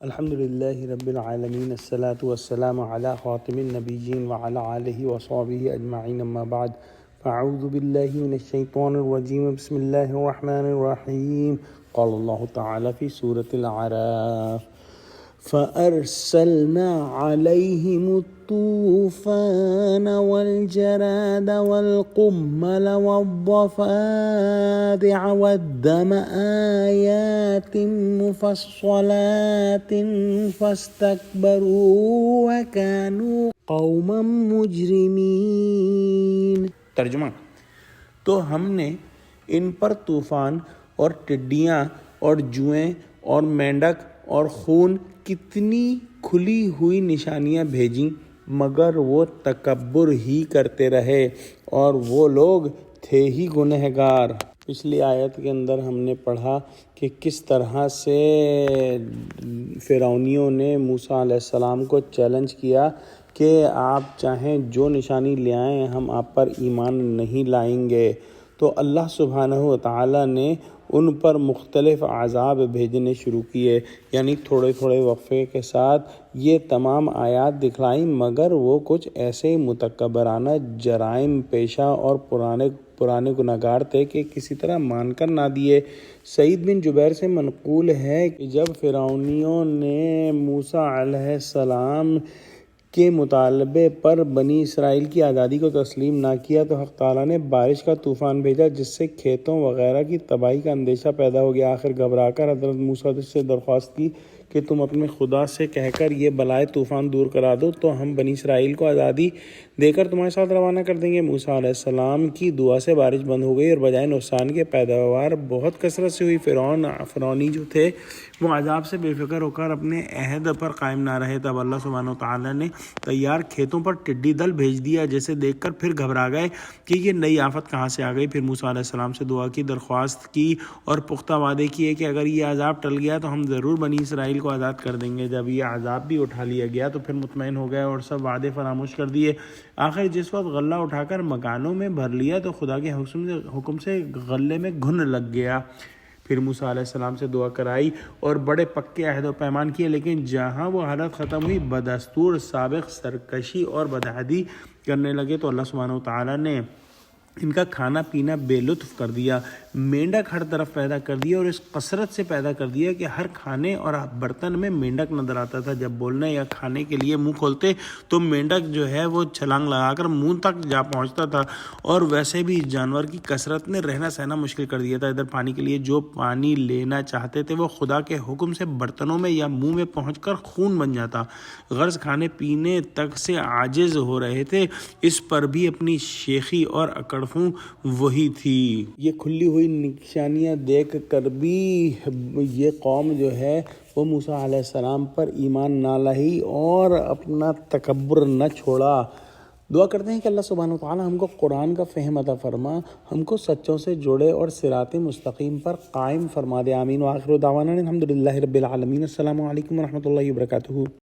الحمد لله رب العالمين الصلاة والسلام على خاتم النبيين وعلى آله وصحبه أجمعين أما بعد فأعوذ بالله من الشيطان الرجيم بسم الله الرحمن الرحيم قال الله تعالى في سورة الأعراف فأرسلنا عليهم الطوفان والجراد والقمل والضفادع والدم آيات مفصلات فاستكبروا وكانوا قوما مجرمين۔ ترجمہ، تو ہم نے ان پر طوفان اور ٹڈیاں اور جوئیں اور مینڈک اور خون کتنی کھلی ہوئی نشانیاں بھیجیں، مگر وہ تکبر ہی کرتے رہے اور وہ لوگ تھے ہی گنہگار۔ پچھلی آیت کے اندر ہم نے پڑھا کہ کس طرح سے فرعونیوں نے موسیٰ علیہ السلام کو چیلنج کیا کہ آپ چاہیں جو نشانی لے آئیں ہم آپ پر ایمان نہیں لائیں گے۔ تو اللہ سبحانہ و تعالیٰ نے ان پر مختلف عذاب بھیجنے شروع کیے، یعنی تھوڑے تھوڑے وقفے کے ساتھ یہ تمام آیات دکھلائیں، مگر وہ کچھ ایسے متکبرانہ جرائم پیشہ اور پرانے گناہگار تھے کہ کسی طرح مان کر نہ دیے۔ سعید بن جبیر سے منقول ہے کہ جب فرعونیوں نے موسیٰ علیہ السلام کے مطالبے پر بنی اسرائیل کی آزادی کو تسلیم نہ کیا تو حق تعالیٰ نے بارش کا طوفان بھیجا، جس سے کھیتوں وغیرہ کی تباہی کا اندیشہ پیدا ہو گیا۔ آخر گھبرا کر حضرت موسیٰ سے درخواست کی کہ تم اپنے خدا سے کہہ کر یہ بلائے طوفان دور کرا دو تو ہم بنی اسرائیل کو آزادی دے کر تمہارے ساتھ روانہ کر دیں گے۔ موسیٰ علیہ السلام کی دعا سے بارش بند ہو گئی اور بجائے نقصان کے پیداوار بہت کثرت سے ہوئی۔ فرعونی جو تھے وہ عذاب سے بے فکر ہو کر اپنے عہد پر قائم نہ رہے۔ تب اللہ سبحانہ وتعالیٰ نے تیار کھیتوں پر ٹڈی دل بھیج دیا، جیسے دیکھ کر پھر گھبرا گئے کہ یہ نئی آفت کہاں سے آ گئی۔ پھر موسیٰ علیہ السلام سے دعا کی، درخواست کی اور پختہ وعدے کیے کہ اگر یہ عذاب ٹل گیا تو ہم ضرور بنی اسرائیل کو آزاد کر دیں گے۔ جب یہ عذاب بھی اٹھا لیا گیا تو پھر مطمئن ہو گئے اور سب وعدے فراموش کر دیے۔ آخر جس وقت غلہ اٹھا کر مکانوں میں بھر لیا تو خدا کے حکم سے غلے میں گھن لگ گیا۔ پھر موسیٰ علیہ السلام سے دعا کرائی اور بڑے پکے عہد و پیمان کیے، لیکن جہاں وہ حالت ختم ہوئی بدستور سابق سرکشی اور بدعہدی کرنے لگے تو اللہ سبحانہ وتعالیٰ نے ان کا کھانا پینا بے لطف کر دیا۔ مینڈک ہر طرف پیدا کر دیا اور اس کثرت سے پیدا کر دیا کہ ہر کھانے اور برتن میں مینڈک نظر آتا تھا۔ جب بولنے یا کھانے کے لیے منہ کھولتے تو مینڈک جو ہے وہ چھلانگ لگا کر منہ تک جا پہنچتا تھا، اور ویسے بھی اس جانور کی کثرت نے رہنا سہنا مشکل کر دیا تھا۔ ادھر پانی کے لیے جو پانی لینا چاہتے تھے وہ خدا کے حکم سے برتنوں میں یا منہ میں پہنچ کر خون بن جاتا۔ غرض کھانے پینے تک سے عاجز ہو رہے تھے، اس پر بھی اپنی شیخی اور اکڑفوں وہی تھی۔ یہ کھلی ہوئی نشانیاں دیکھ کر بھی یہ قوم جو ہے وہ موسیٰ علیہ السلام پر ایمان نہ لائی اور اپنا تکبر نہ چھوڑا۔ دعا کرتے ہیں کہ اللہ سبحانہ وتعالی ہم کو قرآن کا فہم عطا فرما، ہم کو سچوں سے جوڑے اور صراط مستقیم پر قائم فرما دے، آمین۔ وآخر دعوانا الحمد للہ رب العالمین۔ السلام علیکم ورحمۃ اللہ وبرکاتہ۔